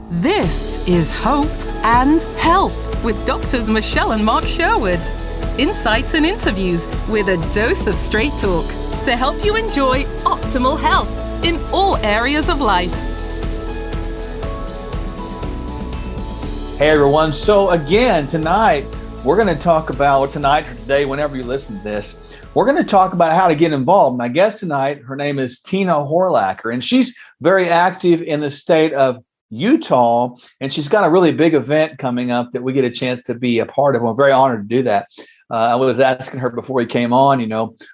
This is Hope and Help with Doctors Michelle and Mark Sherwood. Insights and interviews with a dose of straight talk to help you enjoy optimal health in all areas of life. Hey everyone, so again, tonight, we're going to talk about, tonight or today, whenever you listen to this, we're going to talk about how to get involved. My guest tonight, her name is Teena Horlacher, and she's very active in the state of Utah, and she's got a really big event coming up that we get a chance to be a part of. We're very honored to do that. I was asking her before we came on,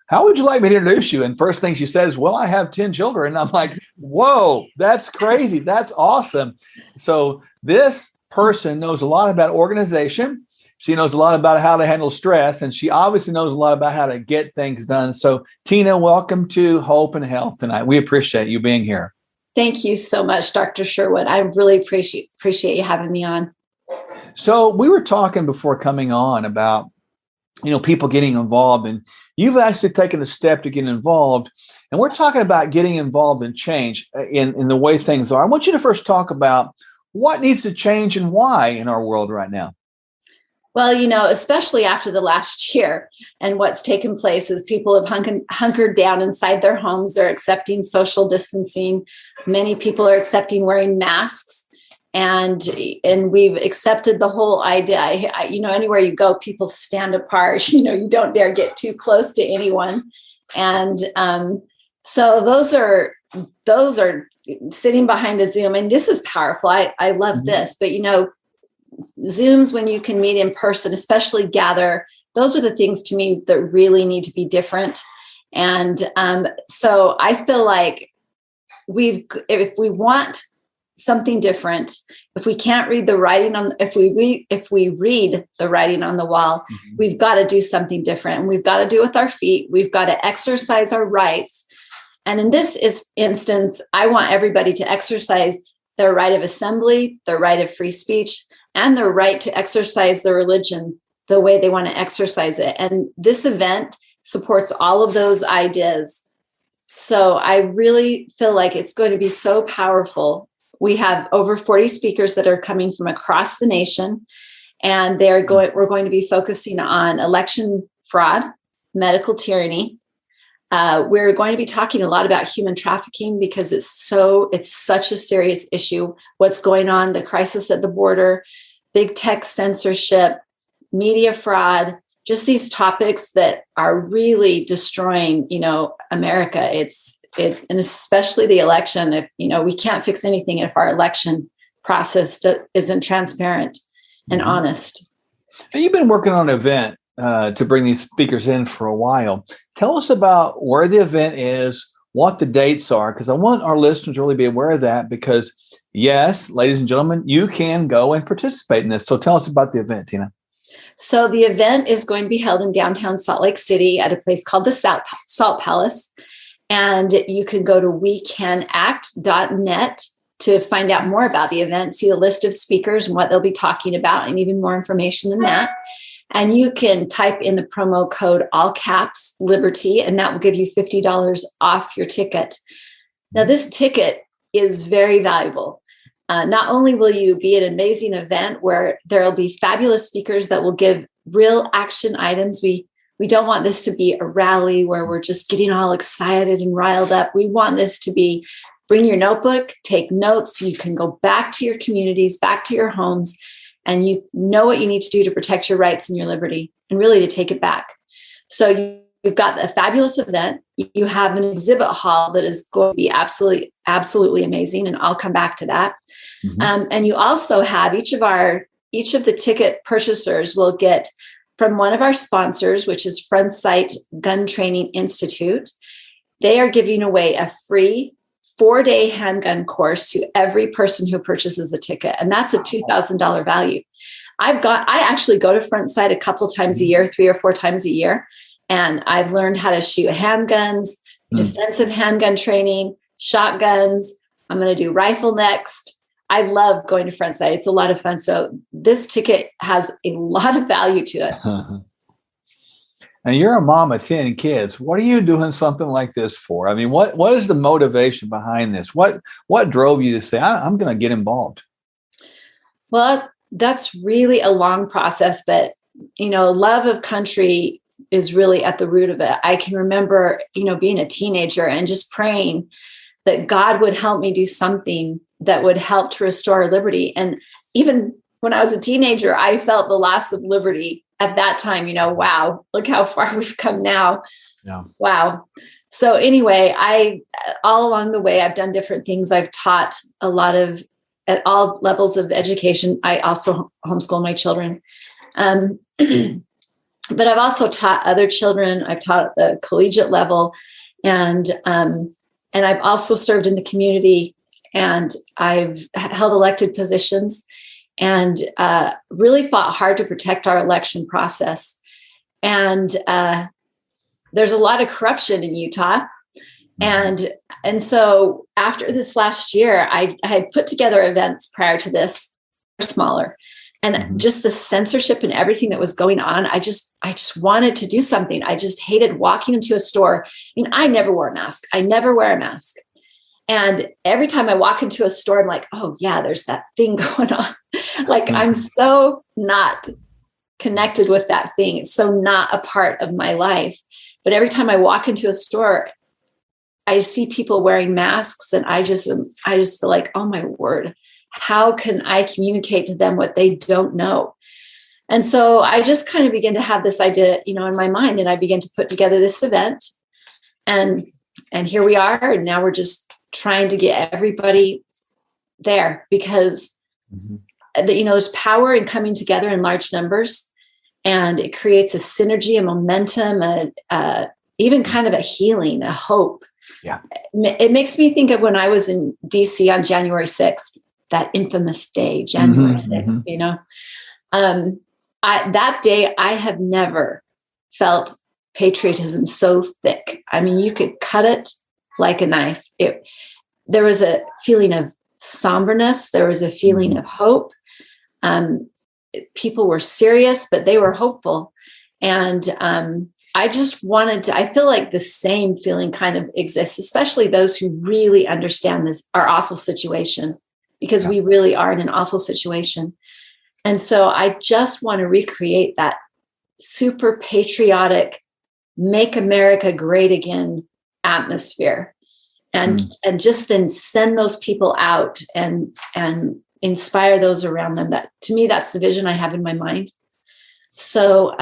how would you like me to introduce you? And first thing she says, well, I have 10 children. And I'm like, whoa, that's crazy. That's awesome. So this person knows a lot about organization. She knows a lot about how to handle stress, and she obviously knows a lot about how to get things done. So Teena, welcome to Hope and Health tonight. We appreciate you being here. Thank you so much, Dr. Sherwood. I really appreciate you having me on. So we were talking before coming on about, people getting involved, and you've actually taken a step to get involved. And we're talking about getting involved in change in the way things are. I want you to first talk about what needs to change and why in our world right now. Well, especially after the last year and what's taken place is people have hunkered down inside their homes. They're accepting social distancing. Many people are accepting wearing masks. And we've accepted the whole idea. Anywhere you go, people stand apart. You don't dare get too close to anyone. And so those are sitting behind a Zoom. And this is powerful. I love this. But, Zooms, when you can meet in person, especially gather, those are the things to me that really need to be different. And so I feel like if we want something different, if we can't read the writing on, if we read the writing on the wall, we've got to do something different. And we've got to do it with our feet. We've got to exercise our rights. And in this instance, I want everybody to exercise their right of assembly, their right of free speech, and their right to exercise their religion the way they want to exercise it. And this event supports all of those ideas. So I really feel like it's going to be so powerful. We have over 40 speakers that are coming from across the nation, and we're going to be focusing on election fraud, medical tyranny. We're going to be talking a lot about human trafficking because it's such a serious issue. What's going on, the crisis at the border, big tech censorship, media fraud, just these topics that are really destroying, America. And especially the election. If we can't fix anything if our election process isn't transparent and honest. And you've been working on an event to bring these speakers in for a while. Tell us about where the event is, what the dates are, because I want our listeners to really be aware of that because, yes, ladies and gentlemen, you can go and participate in this. So tell us about the event, Teena. So the event is going to be held in downtown Salt Lake City at a place called the Salt Palace. And you can go to wecanact.net to find out more about the event, see a list of speakers and what they'll be talking about, and even more information than that. And you can type in the promo code, all caps, Liberty, and that will give you $50 off your ticket. Now, this ticket is very valuable. Not only will you be at an amazing event where there will be fabulous speakers that will give real action items. We don't want this to be a rally where we're just getting all excited and riled up. We want this to be bring your notebook, take notes so you can go back to your communities, back to your homes, and you know what you need to do to protect your rights and your liberty and really to take it back. So you've got a fabulous event. You have an exhibit hall that is going to be absolutely, absolutely amazing. And I'll come back to that. And you also have each of the ticket purchasers will get from one of our sponsors, which is Front Sight Gun Training Institute. They are giving away a free 4-day handgun course to every person who purchases a ticket. And that's a $2,000 value. I actually go to Front Sight a couple times a year, 3 or 4 times a year. And I've learned how to shoot handguns, defensive handgun training, shotguns. I'm going to do rifle next. I love going to Front Sight. It's a lot of fun. So this ticket has a lot of value to it. And you're a mom of 10 kids. What are you doing something like this for? I mean, what is the motivation behind this? What drove you to say, I'm going to get involved? Well, that's really a long process, but, love of country is really at the root of it. I can remember, being a teenager and just praying that God would help me do something that would help to restore liberty. And even when I was a teenager, I felt the loss of liberty at that time. Wow, look how far we've come now. Yeah. Wow. So anyway, all along the way, I've done different things. I've taught a lot at all levels of education. I also homeschool my children. But I've also taught other children. I've taught at the collegiate level, and I've also served in the community, and I've held elected positions, and really fought hard to protect our election process. And there's a lot of corruption in Utah. And so after this last year, I had put together events prior to this, smaller, and just the censorship and everything that was going on. I just wanted to do something. I just hated walking into a store. I never wore a mask. I never wear a mask. And every time I walk into a store, I'm like, oh yeah, there's that thing going on. Like I'm so not connected with that thing. It's so not a part of my life. But every time I walk into a store, I see people wearing masks, and I just feel like, oh my word, how can I communicate to them what they don't know? And so I just kind of began to have this idea, in my mind, and I began to put together this event, and here we are. And now we're just trying to get everybody there, because there's power in coming together in large numbers, and it creates a synergy, a momentum, even kind of a healing, a hope. Yeah. It makes me think of when I was in DC on January 6th, that infamous day, January 6th, that day, I have never felt patriotism so thick. I mean, you could cut it like a knife. There was a feeling of somberness. There was a feeling of hope. People were serious, but they were hopeful. And I just I feel like the same feeling kind of exists, especially those who really understand our awful situation, because we really are in an awful situation. And so I just want to recreate that super patriotic, make America great again atmosphere. And just then send those people out and inspire those around them. That, to me, that's the vision I have in my mind. So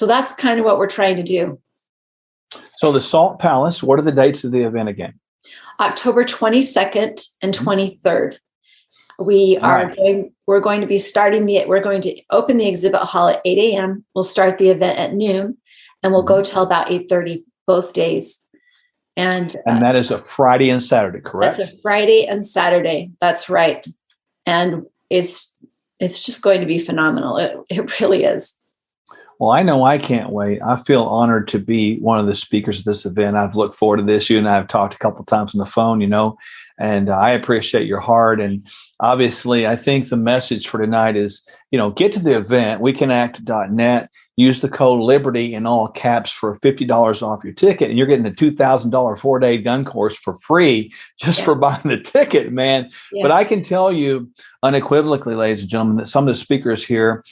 that's kind of what we're trying to do. So the Salt Palace, what are the dates of the event again? October 22nd and 23rd. We're going to open the exhibit hall at 8 a.m. We'll start the event at noon, and we'll go till about 8:30 both days. And that is a Friday and Saturday, correct? That's a Friday and Saturday. That's right. And it's just going to be phenomenal. It really is. Well, I know I can't wait. I feel honored to be one of the speakers of this event. I've looked forward to this. You and I have talked a couple of times on the phone, and I appreciate your heart. And obviously, I think the message for tonight is, get to the event, wecanAct.net, use the code LIBERTY in all caps for $50 off your ticket. And you're getting the $2,000 4-day gun course for free just for buying the ticket, man. Yeah. But I can tell you unequivocally, ladies and gentlemen, that some of the speakers here,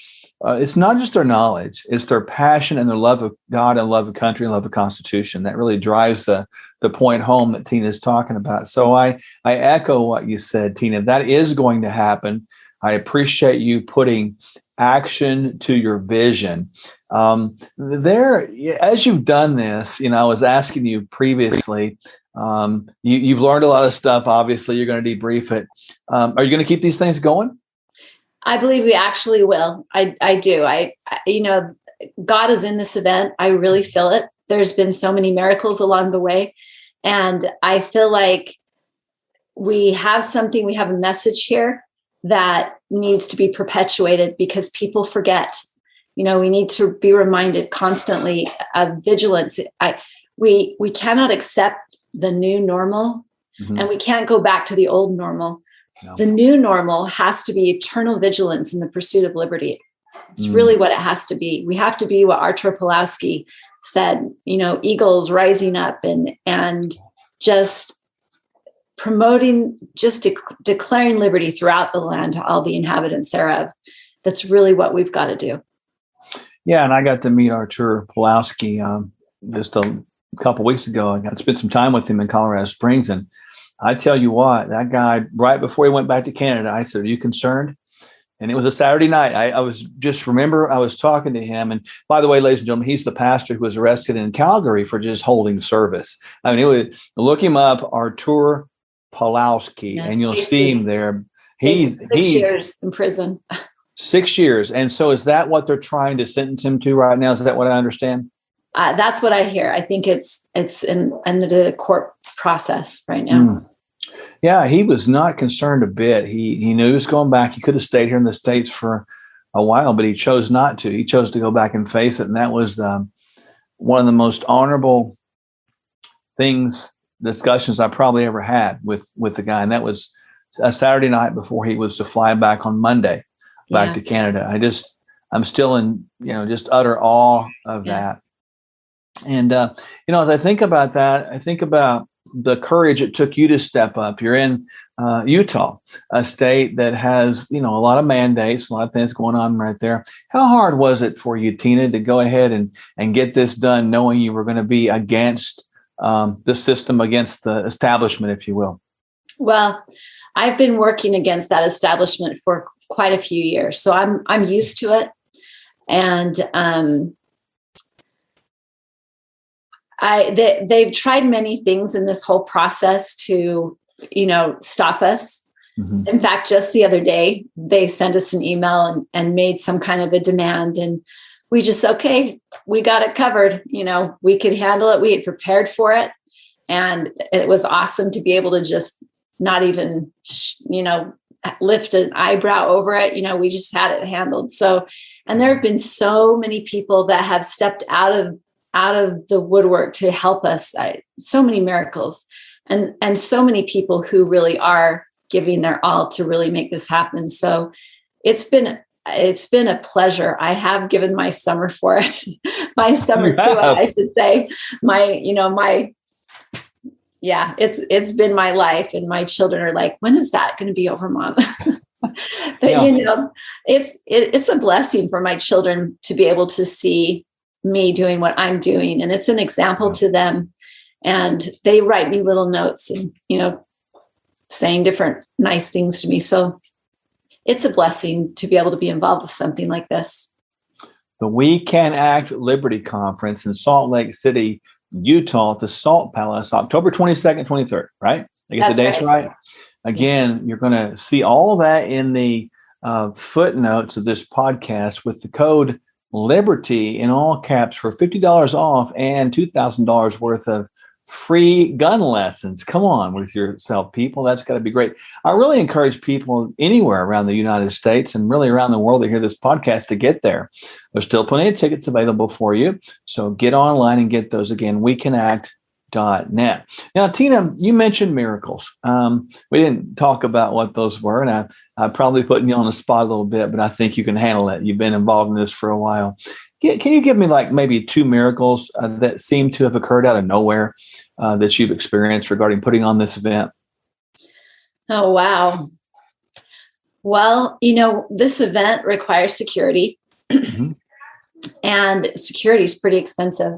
it's not just their knowledge, it's their passion and their love of God and love of country and love of Constitution that really drives the point home that Teena is talking about. So I echo what you said, Teena. That is going to happen. I appreciate you putting action to your vision. As you've done this, I was asking you previously, you've learned a lot of stuff. Obviously, you're going to debrief it. Are you going to keep these things going? I believe we actually will. I do. God is in this event. I really feel it. There's been so many miracles along the way. And I feel like we have a message here that needs to be perpetuated, because people forget. We need to be reminded constantly of vigilance. We cannot accept the new normal, and we can't go back to the old normal. No. The new normal has to be eternal vigilance in the pursuit of liberty. It's really what it has to be. We have to be what Artur Pawlowski said, eagles rising up and just promoting, just declaring liberty throughout the land to all the inhabitants thereof. That's really what we've got to do. Yeah, and I got to meet Artur Pulowski just a couple weeks ago. I got to spend some time with him in Colorado Springs, and I tell you what, that guy, right before he went back to Canada, I said, "Are you concerned?" And it was a Saturday night. I was talking to him. And by the way, ladies and gentlemen, he's the pastor who was arrested in Calgary for just holding service. I mean, look him up, Artur Pulowski, and you'll see him there. He's 6 years in prison. 6 years. And so is that what they're trying to sentence him to right now? Is that what I understand? That's what I hear. I think it's in the court process right now. Yeah, he was not concerned a bit. He knew he was going back. He could have stayed here in the States for a while, but he chose not to. He chose to go back and face it. And that was one of the most honorable discussions I probably ever had with the guy. And that was a Saturday night before he was to fly back on Monday back to Canada. I'm still in, just utter awe of that. And, as I think about that, I think about the courage it took you to step up. You're in Utah, a state that has, a lot of mandates, a lot of things going on right there. How hard was it for you, Teena, to go ahead and get this done, knowing you were going to be against the system, against the establishment, if you will? Well, I've been working against that establishment for quite a few years, so I'm used to it. And they've tried many things in this whole process to, stop us. Mm-hmm. In fact, just the other day, they sent us an email and made some kind of a demand. And we just, okay, we got it covered. We could handle it. We had prepared for it. And it was awesome to be able to just not even, lift an eyebrow over it. We just had it handled. So, and there have been so many people that have stepped out of the woodwork to help us. So many miracles and so many people who really are giving their all to really make this happen. So it's been a pleasure. I have given my summer for it, my summer to it, I should say. It's been my life, and my children are like, when is that going to be over, Mom? But it's a blessing for my children to be able to see me doing what I'm doing. And it's an example to them. And they write me little notes and, saying different nice things to me. So it's a blessing to be able to be involved with something like this. The We Can Act Liberty Conference in Salt Lake City, Utah, at the Salt Palace, October 22nd, 23rd, right? I get the dates right? Again, you're going to see all of that in the footnotes of this podcast with the code Liberty in all caps for $50 off and $2,000 worth of free gun lessons. Come on with yourself, people. That's got to be great. I really encourage people anywhere around the United States and really around the world that hear this podcast to get there. There's still plenty of tickets available for you. So get online and get those. Again, wecanact.net. Now, Teena, you mentioned miracles. We didn't talk about what those were, and I'm probably putting you on the spot a little bit, but I think you can handle it. You've been involved in this for a while. Can you give me maybe 2 miracles that seem to have occurred out of nowhere that you've experienced regarding putting on this event? Oh, wow. Well, this event requires security, mm-hmm. and security is pretty expensive.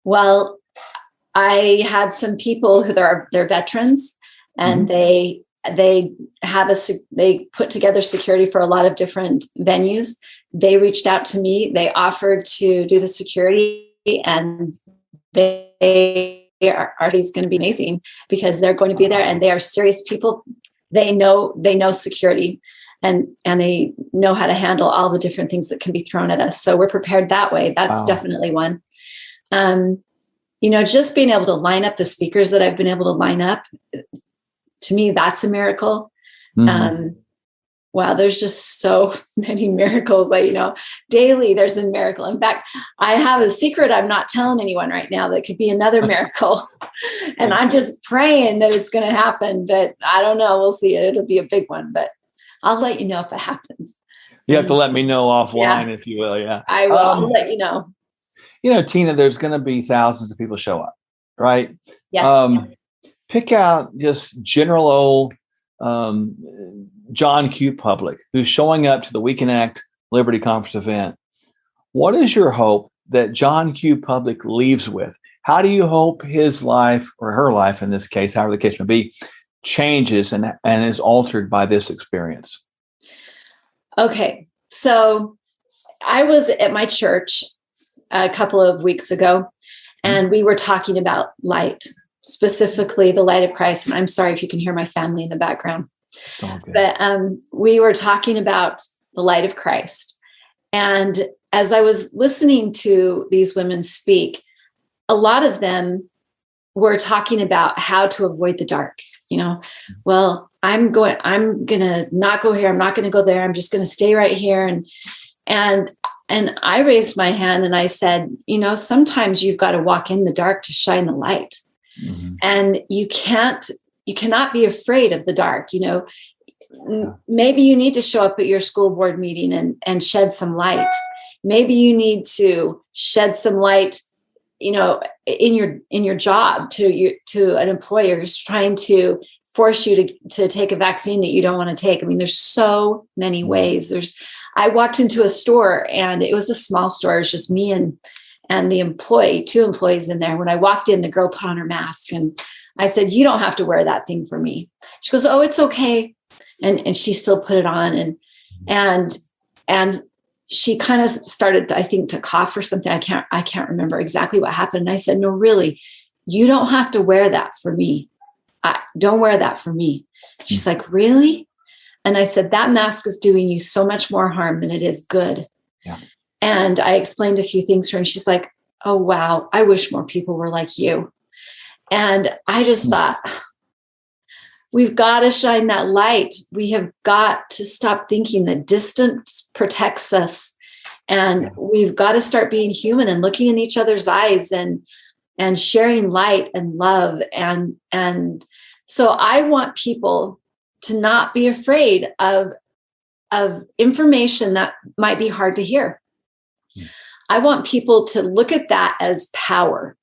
Well, I had some people who they're veterans, and mm-hmm. they put together security for a lot of different venues. They reached out to me. They offered to do the security, and they are going to be amazing because they're going to be there, and they are serious people. They know security, and they know how to handle all the different things that can be thrown at us. So we're prepared that way. That's definitely one. Just being able to line up the speakers that I've been able to line up, to me, that's a miracle. Mm-hmm. Wow, there's just so many miracles. Daily there's a miracle. In fact, I have a secret I'm not telling anyone right now that could be another miracle. And I'm just praying that it's going to happen, but I don't know. We'll see. It'll be a big one, but I'll let you know if it happens. You have to let me know offline, if you will. Yeah, I will. I'll let you know. Teena, there's going to be thousands of people show up, right? Yes. pick out just general old John Q. Public, who's showing up to the We Can Act Liberty Conference event. What is your hope that John Q. Public leaves with? How do you hope his life, or her life in this case, however the case may be, changes and is altered by this experience? Okay, so I was at my church a couple of weeks ago, and we were talking about light, specifically the light of Christ. And I'm sorry if you can hear my family in the background. But we were talking about the light of Christ. And as I was listening to these women speak, a lot of them were talking about how to avoid the dark. Well, I'm going to not go here. I'm not going to go there. I'm just going to stay right here. And I raised my hand and I said, sometimes you've got to walk in the dark to shine the light. Mm-hmm. And you cannot be afraid of the dark. Maybe you need to show up at your school board meeting and shed some light. Maybe you need to shed some light, in your job to an employer who's trying to force you to take a vaccine that you don't want to take. I mean, there's so many ways. I walked into a store and it was a small store. It was just me and the two employees in there. When I walked in, the girl put on her mask and I said, "You don't have to wear that thing for me." She goes, "Oh, it's okay." And she still put it on and she kind of started, I think, to cough or something. I can't remember exactly what happened. And I said, "No, really, you don't have to wear that for me. Don't wear that for me." She's like, "Really?" And I said, "That mask is doing you so much more harm than it is good." Yeah. And I explained a few things to her and she's like, "Oh, wow, I wish more people were like you." And I just thought, we've got to shine that light. We have got to stop thinking that distance protects us. And we've got to start being human and looking in each other's eyes and sharing light and love. And so I want people to not be afraid of information that might be hard to hear. I want people to look at that as power.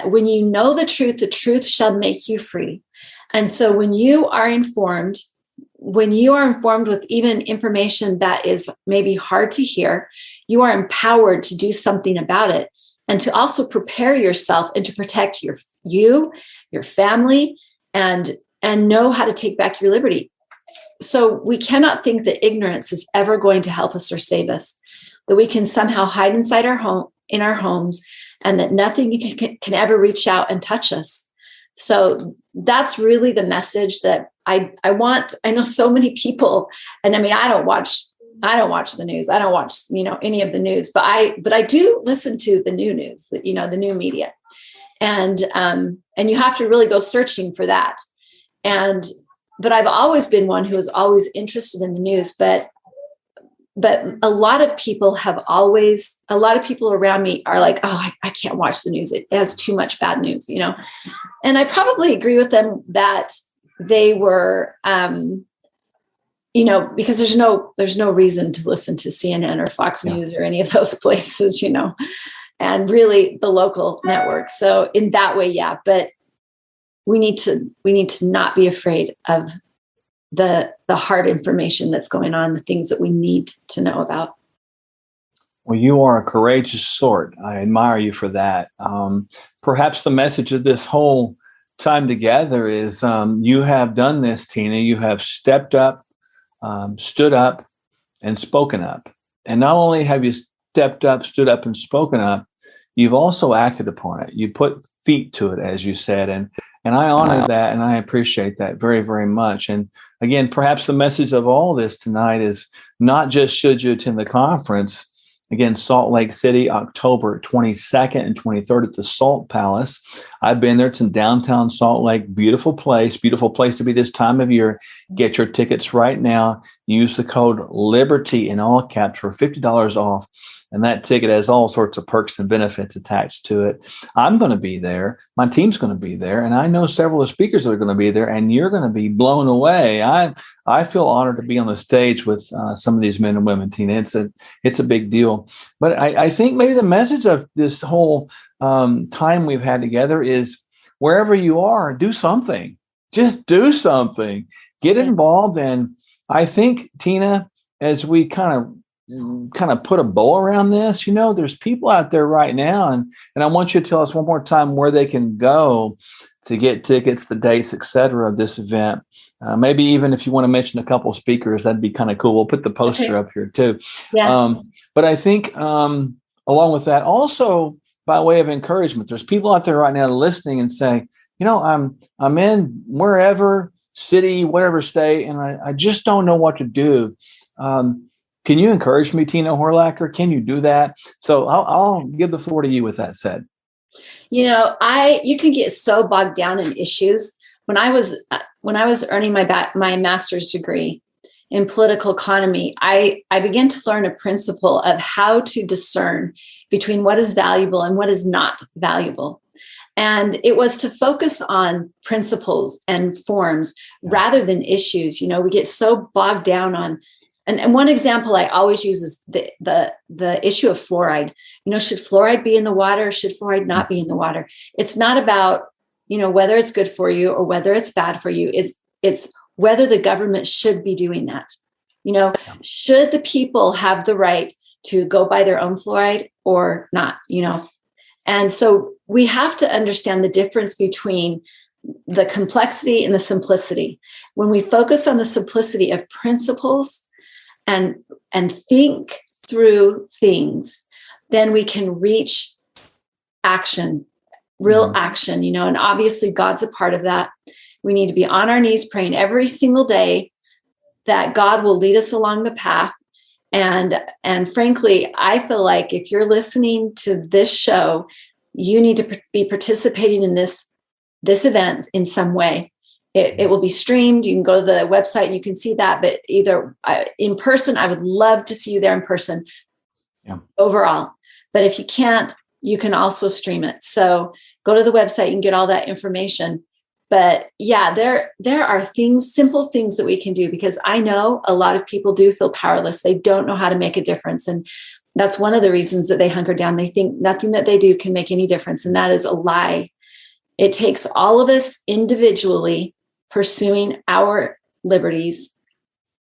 When you know the truth shall make you free. And so when you are informed with even information that is maybe hard to hear, you are empowered to do something about it and to also prepare yourself and to protect your family, and know how to take back your liberty. So we cannot think that ignorance is ever going to help us or save us, that we can somehow hide inside in our homes, and that nothing can ever reach out and touch us. So that's really the message that I want. I know so many people, and I mean, I don't watch the news. I don't watch, any of the news, but I do listen to the new news, the new media. And you have to really go searching for that. But I've always been one who is always interested in the news, but a lot of people around me are like, "Oh, I can't watch the news. It has too much bad news," And I probably agree with them that they were, because there's no reason to listen to CNN or Fox News or any of those places, and really the local networks. So in that way, yeah, but we need to not be afraid of the hard information that's going on, the things that we need to know about. Well, you are a courageous sort. I admire you for that. Perhaps the message of this whole time together is you have done this, Teena. You have stepped up, stood up, and spoken up. And not only have you stepped up, stood up, and spoken up, you've also acted upon it. You put feet to it, as you said. And I honor that, and I appreciate that very, very much. And again, perhaps the message of all this tonight is not just should you attend the conference. Again, Salt Lake City, October 22nd and 23rd at the Salt Palace. I've been there. It's in downtown Salt Lake. Beautiful place to be this time of year. Get your tickets right now. Use the code LIBERTY in all caps for $50 off. And that ticket has all sorts of perks and benefits attached to it. I'm going to be there. My team's going to be there. And I know several of the speakers that are going to be there. And you're going to be blown away. I feel honored to be on the stage with some of these men and women, Teena. It's a big deal. But I think maybe the message of this whole time we've had together is wherever you are, do something. Just do something. Get involved. And I think, Teena, as we kind of put a bow around this, there's people out there right now, and I want you to tell us one more time where they can go to get tickets, the dates, et cetera, of this event. Maybe even if you want to mention a couple of speakers, that'd be kind of cool. We'll put the poster up here too. Yeah. But I think along with that, also by way of encouragement, there's people out there right now listening and saying, I'm in wherever city, whatever state, and I just don't know what to do. Can you encourage me, Teena Horlacher? Can you do that? So I'll give the floor to you with that said. You can get so bogged down in issues. When I was earning my master's degree in political economy, I began to learn a principle of how to discern between what is valuable and what is not valuable. And it was to focus on principles and forms rather than issues. We get so bogged down on, and one example I always use is the issue of fluoride. Should fluoride be in the water? Should fluoride not be in the water? It's not about, whether it's good for you or whether it's bad for you. It's whether the government should be doing that. Should the people have the right to go buy their own fluoride or not? And so we have to understand the difference between the complexity and the simplicity. When we focus on the simplicity of principles and think through things, then we can reach action, real action, and obviously God's a part of that. We need to be on our knees praying every single day that God will lead us along the path. And frankly, I feel like if you're listening to this show, you need to be participating in this event in some way. It will be streamed. You can go to the website and you can see that, but either in person, I would love to see you there in person overall. But if you can't, you can also stream it. So go to the website and get all that information. But yeah, there are simple things that we can do, because I know a lot of people do feel powerless. They don't know how to make a difference. And that's one of the reasons that they hunker down. They think nothing that they do can make any difference. And that is a lie. It takes all of us individually pursuing our liberties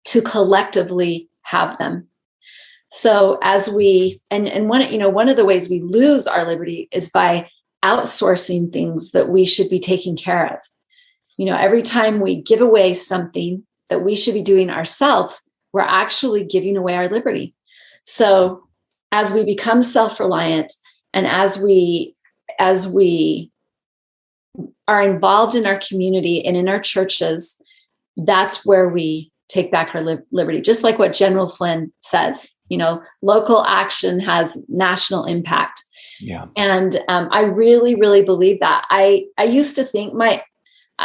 to collectively have them. So as one of the ways we lose our liberty is by outsourcing things that we should be taking care of. Every time we give away something that we should be doing ourselves, we're actually giving away our liberty. So as we become self-reliant and as we are involved in our community and in our churches, that's where we take back our liberty. Just like what General Flynn says, local action has national impact. Yeah. And I really, really believe that. I used to think my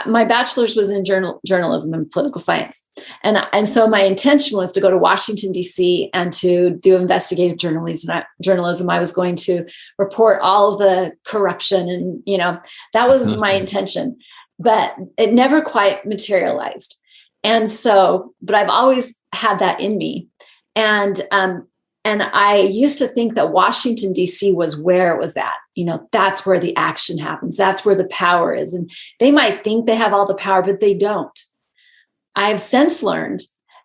bachelor's was in journalism and political science. And so my intention was to go to Washington, D.C. and to do investigative journalism. I was going to report all of the corruption and, that was my intention, but it never quite materialized. And so, but I've always had that in me. And I used to think that Washington, D.C. was where it was at. That's where the action happens. That's where the power is. And they might think they have all the power, but they don't. I have since learned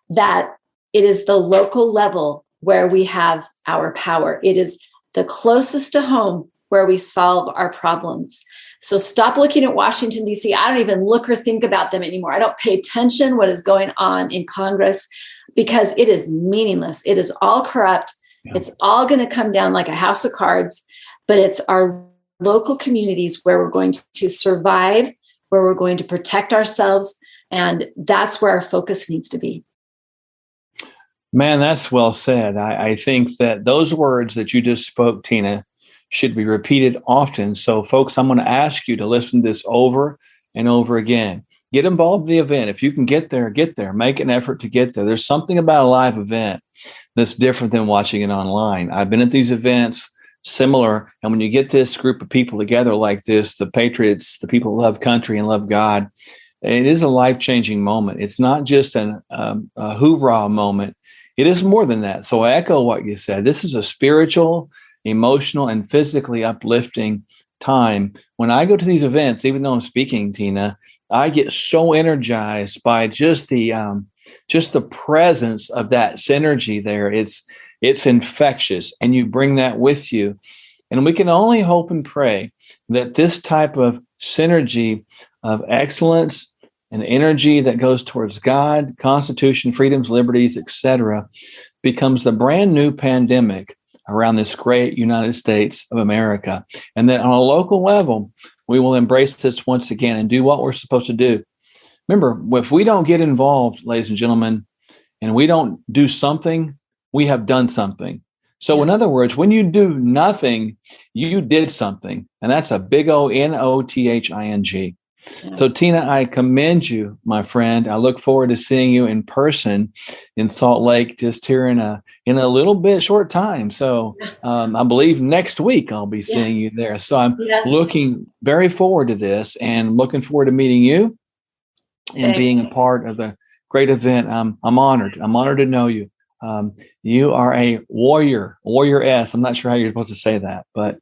that it is the local level where we have our power. It is the closest to home where we solve our problems. So stop looking at Washington, D.C. I don't even look or think about them anymore. I don't pay attention what is going on in Congress, because it is meaningless. It is all corrupt. Yeah. It's all going to come down like a house of cards, but it's our local communities where we're going to survive, where we're going to protect ourselves. And that's where our focus needs to be. Man, that's well said. I think that those words that you just spoke, Teena, should be repeated often. So folks, I'm going to ask you to listen to this over and over again. Get involved in the event. If you can get there, get there. Make an effort to get there. There's something about a live event that's different than watching it online. I've been at these events similar. And when you get this group of people together like this, the patriots, the people who love country and love God, it is a life-changing moment. It's not just a hoorah moment. It is more than that. So I echo what you said. This is a spiritual, emotional, and physically uplifting time. When I go to these events, even though I'm speaking, Teena, I get so energized by just the presence of that synergy there. It's infectious, and you bring that with you. And we can only hope and pray that this type of synergy of excellence and energy that goes towards God, Constitution, freedoms, liberties, etc., becomes the brand new pandemic around this great United States of America. And that on a local level, we will embrace this once again and do what we're supposed to do. Remember, if we don't get involved, ladies and gentlemen, and we don't do something, we have done something. So in other words, when you do nothing, you did something. And that's a big O NOTHING. Yeah. So Teena, I commend you, my friend. I look forward to seeing you in person in Salt Lake just here in a little bit short time. So I believe next week I'll be seeing you there. So I'm looking very forward to this and looking forward to meeting you and being a part of the great event. I'm honored. I'm honored to know you. You are a warrior-S. I'm not sure how you're supposed to say that, but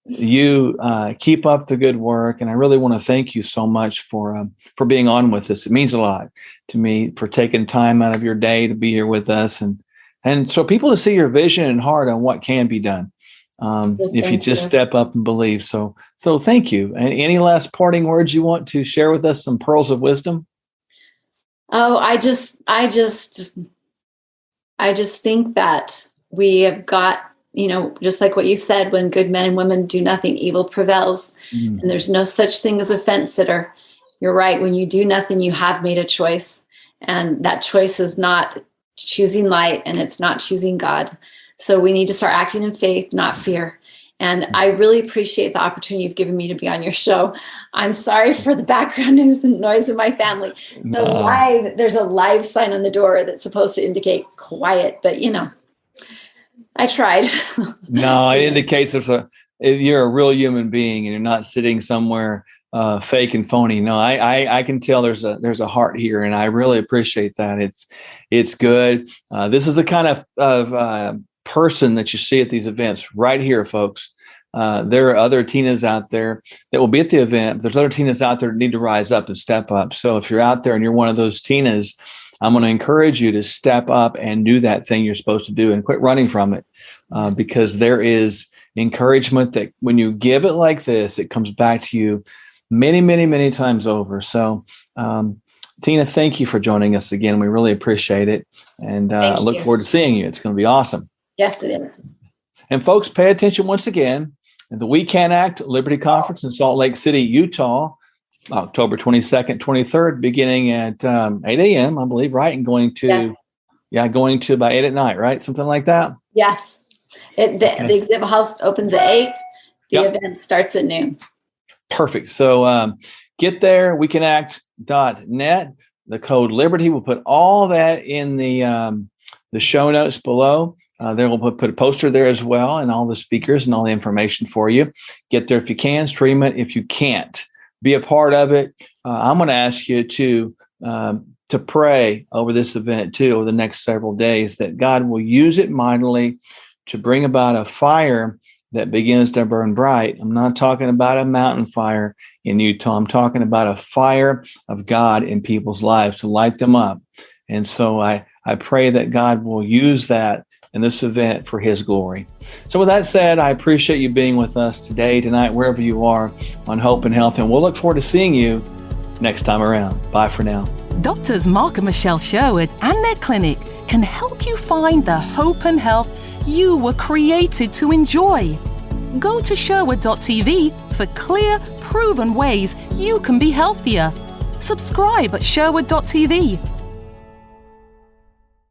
you keep up the good work. And I really want to thank you so much for being on with us. It means a lot to me, for taking time out of your day to be here with us. And so people to see your vision and heart on what can be done if you just step up and believe. So thank you. And any last parting words you want to share with us, some pearls of wisdom? Oh, I just think that we have got, just like what you said, when good men and women do nothing, evil prevails. Mm. And there's no such thing as a fence sitter. You're right. When you do nothing, you have made a choice. And that choice is not choosing light, and it's not choosing God. So we need to start acting in faith, not fear. And I really appreciate the opportunity you've given me to be on your show. I'm sorry for the background noise in my family. There's a live sign on the door that's supposed to indicate quiet, but I tried. No, it indicates you're a real human being and you're not sitting somewhere fake and phony. No, I can tell there's a heart here, and I really appreciate that. It's good. This is the kind of person that you see at these events right here, folks. There are other Teenas out there that will be at the event. There's other Teenas out there that need to rise up and step up. So if you're out there and you're one of those Teenas, I'm going to encourage you to step up and do that thing you're supposed to do and quit running from it, because there is encouragement that when you give it like this, it comes back to you many, many, many times over. So Teena, thank you for joining us again. We really appreciate it. And I look forward to seeing you. It's going to be awesome. Yes, it is. And folks, pay attention once again. The We Can Act Liberty Conference in Salt Lake City, Utah, October 22nd, 23rd, beginning at 8 a.m., I believe, right? And going to about 8 at night, right? Something like that? Yes. The exhibit house opens at 8. The event starts at noon. Perfect. So get there, wecanact.net, the code Liberty. We'll put all that in the show notes below. There we'll put a poster there as well, and all the speakers and all the information for you. Get there if you can, stream it if you can't. Be a part of it. I'm going to ask you to pray over this event too over the next several days, that God will use it mightily to bring about a fire that begins to burn bright. I'm not talking about a mountain fire in Utah. I'm talking about a fire of God in people's lives to light them up. And so I pray that God will use that in this event for his glory. So with that said, I appreciate you being with us today, tonight, wherever you are on Hope and Health. And we'll look forward to seeing you next time around. Bye for now. Doctors Mark and Michelle Sherwood and their clinic can help you find the hope and health you were created to enjoy. Go to sherwood.tv for clear, proven ways you can be healthier. Subscribe at sherwood.tv.